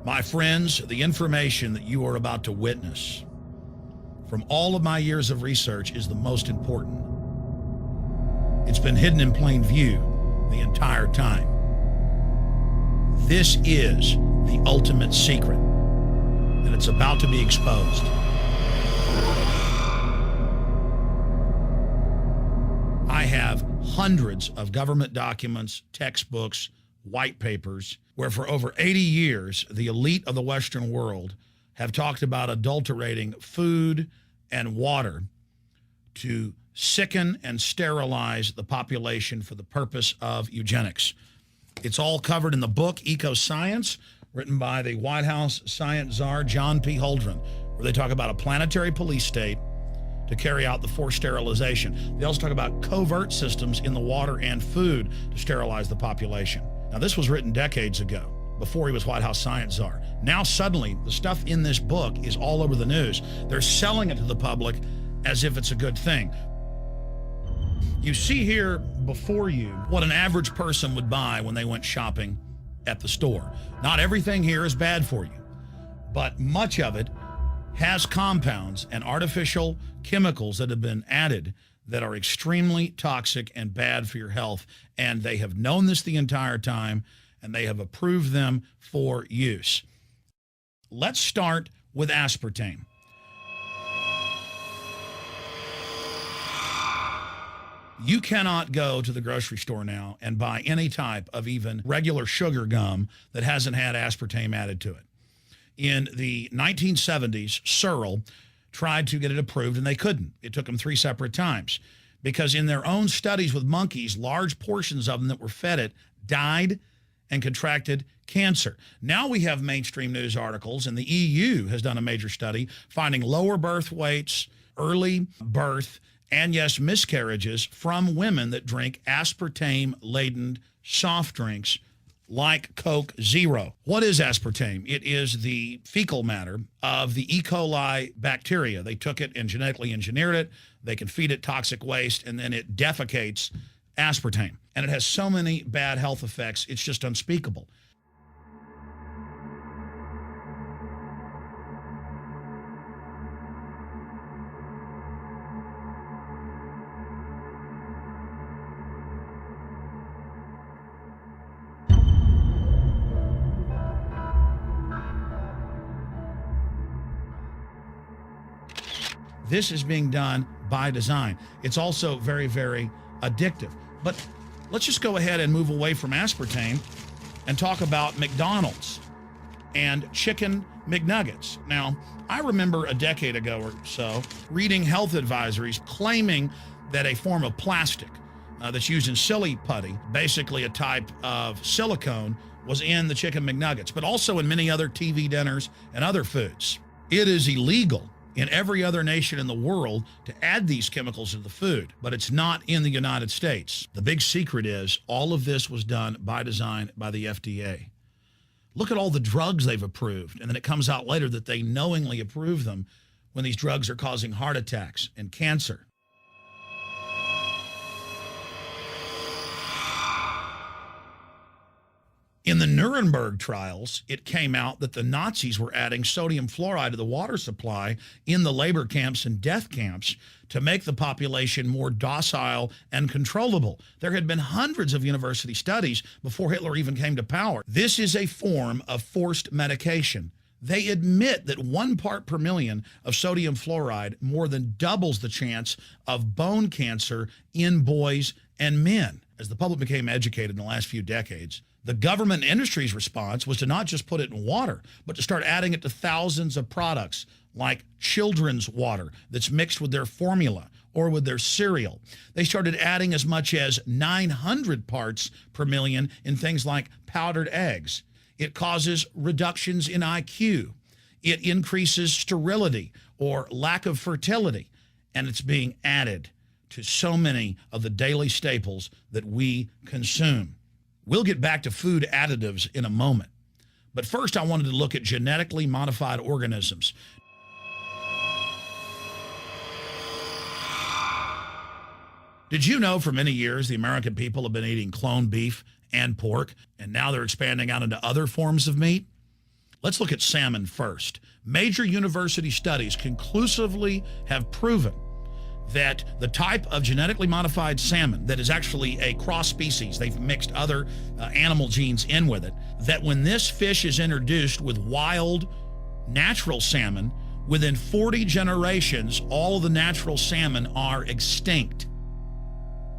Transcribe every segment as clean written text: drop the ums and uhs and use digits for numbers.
My friends, the information that you are about to witness from all of my years of research is the most important. It's been hidden in plain view the entire time. This is the ultimate secret, and it's about to be exposed. I have hundreds of government documents, textbooks, white papers, where for over 80 years, the elite of the Western world have talked about adulterating food and water to sicken and sterilize the population for the purpose of eugenics. It's all covered in the book Eco Science, written by the White House science czar, John P. Holdren, where they talk about a planetary police state to carry out the forced sterilization. They also talk about covert systems in the water and food to sterilize the population. Now, this was written decades ago, before he was White House science czar. Now, suddenly, the stuff in this book is all over the news. They're selling it to the public as if it's a good thing. You see here before you what an average person would buy when they went shopping at the store. Not everything here is bad for you, but much of it has compounds and artificial chemicals that have been added that are extremely toxic and bad for your health. And they have known this the entire time, and they have approved them for use. Let's start with aspartame. You cannot go to the grocery store now and buy any type of even regular sugar gum that hasn't had aspartame added to it. In the 1970s, Searle tried to get it approved, and they couldn't. It took them 3 separate times because in their own studies with monkeys, large portions of them that were fed it died and contracted cancer. Now we have mainstream news articles, and the EU has done a major study finding lower birth weights, early birth, and yes, miscarriages from women that drink aspartame-laden soft drinks like Coke Zero. What is aspartame? It is the fecal matter of the E. coli bacteria. They took it and genetically engineered it. They can feed it toxic waste, and then it defecates aspartame. And it has so many bad health effects, it's just unspeakable. This is being done by design. It's also very, very addictive. But let's just go ahead and move away from aspartame and talk about McDonald's and chicken McNuggets. Now, I remember a decade ago or so reading health advisories claiming that a form of plastic that's used in silly putty, basically a type of silicone, was in the chicken McNuggets, but also in many other TV dinners and other foods. It is illegal in every other nation in the world to add these chemicals to the food, but it's not in the United States. The big secret is all of this was done by design by the FDA. Look at all the drugs they've approved, and then it comes out later that they knowingly approve them when these drugs are causing heart attacks and cancer. In the Nuremberg trials, it came out that the Nazis were adding sodium fluoride to the water supply in the labor camps and death camps to make the population more docile and controllable. There had been hundreds of university studies before Hitler even came to power. This is a form of forced medication. They admit that 1 part per million of sodium fluoride more than doubles the chance of bone cancer in boys and men. As the public became educated in the last few decades, the government and industry's response was to not just put it in water, but to start adding it to thousands of products like children's water that's mixed with their formula or with their cereal. They started adding as much as 900 parts per million in things like powdered eggs. It causes reductions in IQ. It increases sterility or lack of fertility, and it's being added to so many of the daily staples that we consume. We'll get back to food additives in a moment. But first, I wanted to look at genetically modified organisms. Did you know for many years the American people have been eating cloned beef and pork, and now they're expanding out into other forms of meat? Let's look at salmon first. Major university studies conclusively have proven that the type of genetically modified salmon that is actually a cross species, they've mixed other animal genes in with it, that when this fish is introduced with wild natural salmon, within 40 generations, all of the natural salmon are extinct.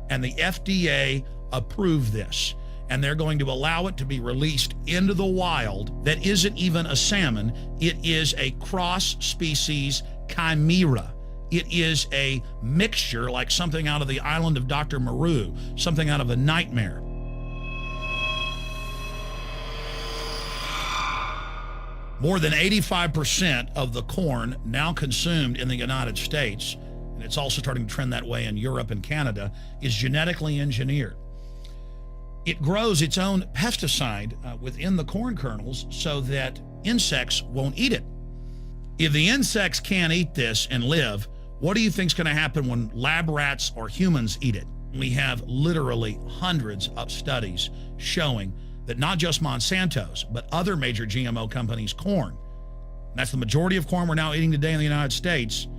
And the FDA approved this. And they're going to allow it to be released into the wild that isn't even a salmon. It is a cross-species chimera. It is a mixture like something out of the island of Dr. Moreau, something out of a nightmare. More than 85% of the corn now consumed in the United States, and it's also starting to trend that way in Europe and Canada, is genetically engineered. It grows its own pesticide within the corn kernels so that insects won't eat it. If the insects can't eat this and live, what do you think is going to happen when lab rats or humans eat it? We have literally hundreds of studies showing that not just Monsanto's, but other major GMO companies' corn, and that's the majority of corn we're now eating today in the United States,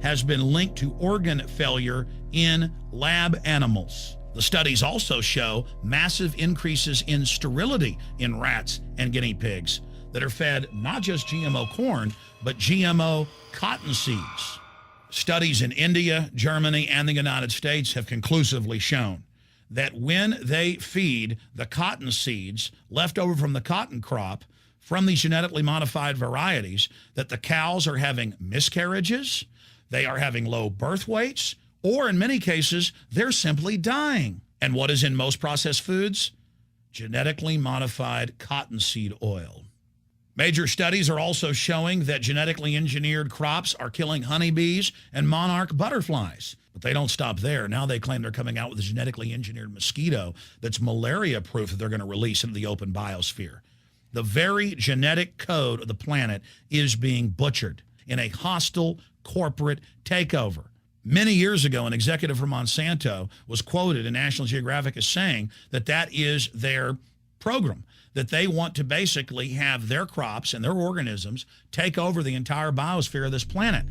has been linked to organ failure in lab animals. The studies also show massive increases in sterility in rats and guinea pigs that are fed not just GMO corn, but GMO cotton seeds. Studies in India, Germany, and the United States have conclusively shown that when they feed the cotton seeds left over from the cotton crop from these genetically modified varieties, that the cows are having miscarriages, they are having low birth weights, or in many cases, they're simply dying. And what is in most processed foods? Genetically modified cottonseed oil. Major studies are also showing that genetically engineered crops are killing honeybees and monarch butterflies. But they don't stop there. Now they claim they're coming out with a genetically engineered mosquito that's malaria-proof that they're going to release into the open biosphere. The very genetic code of the planet is being butchered in a hostile corporate takeover. Many years ago, an executive from Monsanto was quoted in National Geographic as saying that that is their program, that they want to basically have their crops and their organisms take over the entire biosphere of this planet.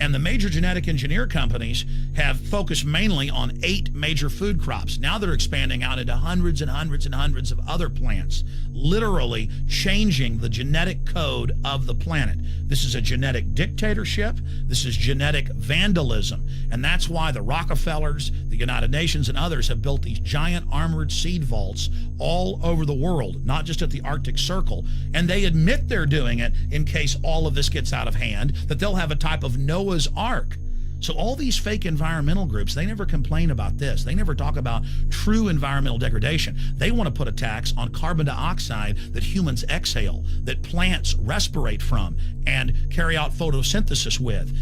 And the major genetic engineer companies have focused mainly on 8 major food crops. Now they're expanding out into hundreds and hundreds and hundreds of other plants, literally changing the genetic code of the planet. This is a genetic dictatorship. This is genetic vandalism. And that's why the Rockefellers, the United Nations, and others have built these giant armored seed vaults all over the world, not just at the Arctic Circle. And they admit they're doing it in case all of this gets out of hand, that they'll have a type of Noah's Ark. So all these fake environmental groups, they never complain about this. They never talk about true environmental degradation. They want to put a tax on carbon dioxide that humans exhale, that plants respirate from and carry out photosynthesis with,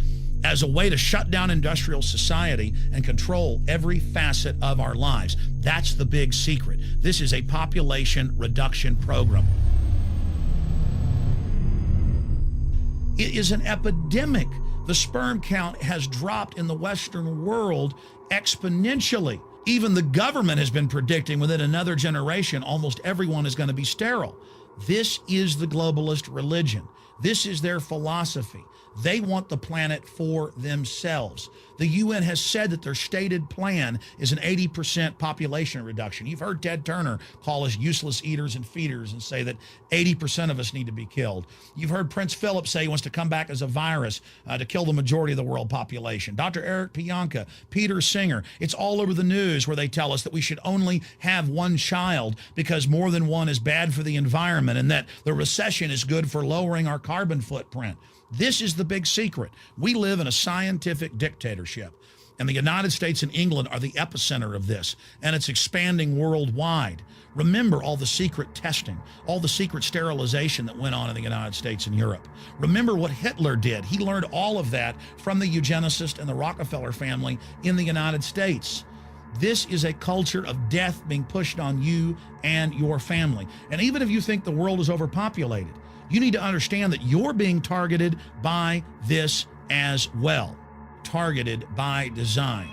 as a way to shut down industrial society and control every facet of our lives. That's the big secret. This is a population reduction program. It is an epidemic. The sperm count has dropped in the Western world exponentially. Even the government has been predicting within another generation, almost everyone is going to be sterile. This is the globalist religion. This is their philosophy. They want the planet for themselves. The UN has said that their stated plan is an 80% population reduction. You've heard Ted Turner call us useless eaters and feeders and say that 80% of us need to be killed. You've heard Prince Philip say he wants to come back as a virus to kill the majority of the world population. Dr. Eric Pianka, Peter Singer, it's all over the news where they tell us that we should only have one child because more than one is bad for the environment and that the recession is good for lowering our carbon footprint. This is the big secret. We live in a scientific dictatorship, and the United States and England are the epicenter of this, and it's expanding worldwide. Remember all the secret testing, all the secret sterilization that went on in the United States and Europe. Remember what Hitler did. He learned all of that from the eugenicist and the Rockefeller family in the United States. This is a culture of death being pushed on you and your family. And even if you think the world is overpopulated, you need to understand that you're being targeted by this as well. Targeted by design.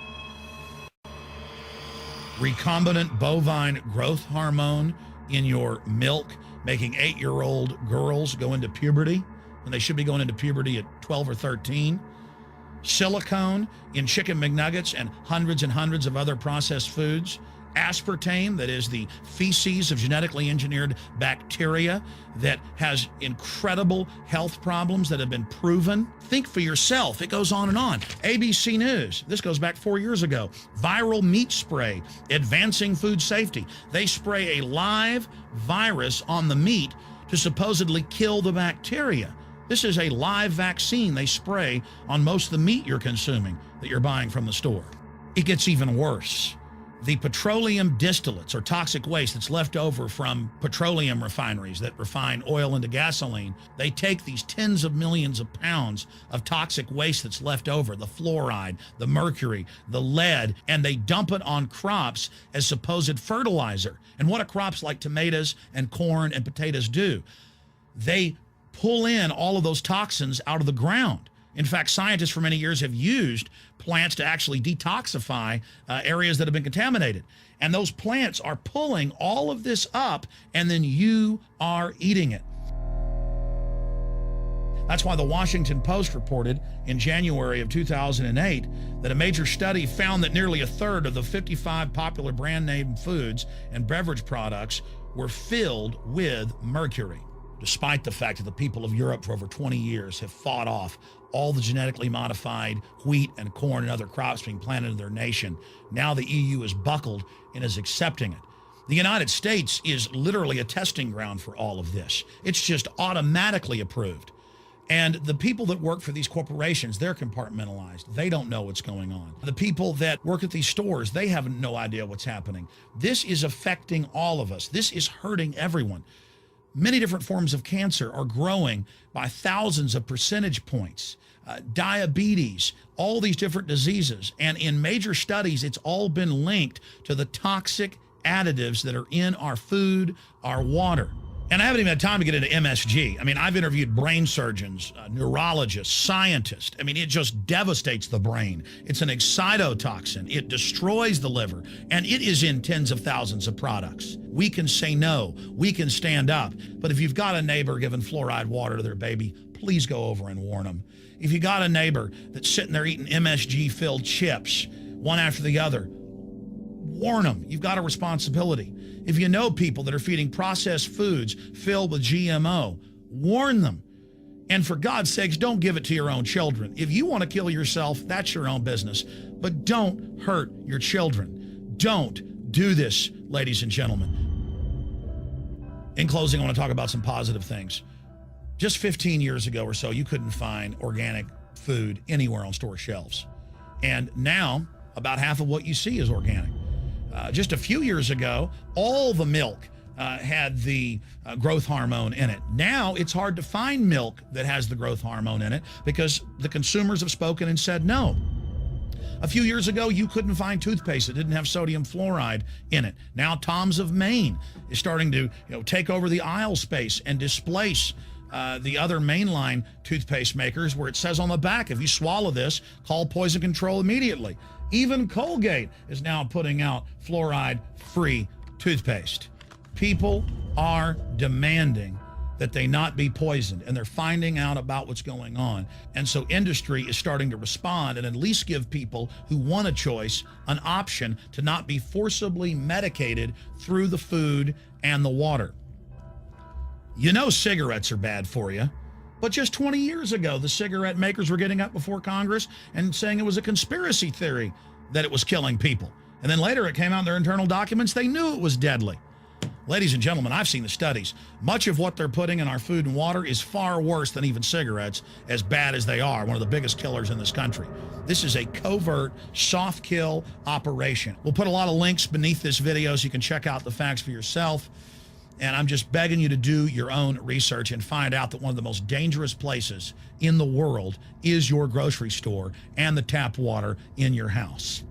Recombinant bovine growth hormone in your milk making 8-year-old girls go into puberty when they should be going into puberty at 12 or 13. Silicone in chicken McNuggets and hundreds of other processed foods. Aspartame, that is the feces of genetically engineered bacteria that has incredible health problems that have been proven. Think for yourself. It goes on and on. ABC News, this goes back 4 years ago. Viral meat spray, advancing food safety. They spray a live virus on the meat to supposedly kill the bacteria. This is a live vaccine they spray on most of the meat you're consuming that you're buying from the store. It gets even worse. The petroleum distillates, or toxic waste that's left over from petroleum refineries that refine oil into gasoline, they take these tens of millions of pounds of toxic waste that's left over, the fluoride, the mercury, the lead, and they dump it on crops as supposed fertilizer. And what do crops like tomatoes and corn and potatoes do? They pull in all of those toxins out of the ground. In fact, scientists for many years have used plants to actually detoxify areas that have been contaminated. And those plants are pulling all of this up, and then you are eating it. That's why the Washington Post reported in January of 2008 that a major study found that nearly a third of the 55 popular brand name foods and beverage products were filled with mercury. Despite the fact that the people of Europe for over 20 years have fought off all the genetically modified wheat and corn and other crops being planted in their nation, now the EU is buckled and is accepting it. The United States is literally a testing ground for all of this. It's just automatically approved. And the people that work for these corporations, they're compartmentalized. They don't know what's going on. The people that work at these stores, they have no idea what's happening. This is affecting all of us. This is hurting everyone. Many different forms of cancer are growing by thousands of percentage points. Diabetes, all these different diseases. And in major studies, it's all been linked to the toxic additives that are in our food, our water. And I haven't even had time to get into MSG. I mean, I've interviewed brain surgeons, neurologists, scientists. I mean, it just devastates the brain. It's an excitotoxin. It destroys the liver, and it is in tens of thousands of products. We can say no. We can stand up. But if you've got a neighbor giving fluoride water to their baby, please go over and warn them. If you got a neighbor that's sitting there eating MSG-filled chips, one after the other, warn them. You've got a responsibility. If you know people that are feeding processed foods filled with GMO, warn them. And for God's sakes, don't give it to your own children. If you want to kill yourself, that's your own business. But don't hurt your children. Don't do this, ladies and gentlemen. In closing, I want to talk about some positive things. Just 15 years ago or so, you couldn't find organic food anywhere on store shelves. And now, about half of what you see is organic. Just a few years ago, all the milk had the growth hormone in it. Now it's hard to find milk that has the growth hormone in it because the consumers have spoken and said no. A few years ago, you couldn't find toothpaste that didn't have sodium fluoride in it. Now Tom's of Maine is starting to take over the aisle space and displace the other mainline toothpaste makers, where it says on the back, if you swallow this, call poison control immediately. Even Colgate is now putting out fluoride-free toothpaste. People are demanding that they not be poisoned, and they're finding out about what's going on. And so industry is starting to respond and at least give people who want a choice an option to not be forcibly medicated through the food and the water. You know cigarettes are bad for you. But just 20 years ago, the cigarette makers were getting up before Congress and saying it was a conspiracy theory that it was killing people. And then later it came out in their internal documents, they knew it was deadly. Ladies and gentlemen, I've seen the studies. Much of what they're putting in our food and water is far worse than even cigarettes, as bad as they are, one of the biggest killers in this country. This is a covert, soft kill operation. We'll put a lot of links beneath this video so you can check out the facts for yourself. And I'm just begging you to do your own research and find out that one of the most dangerous places in the world is your grocery store and the tap water in your house.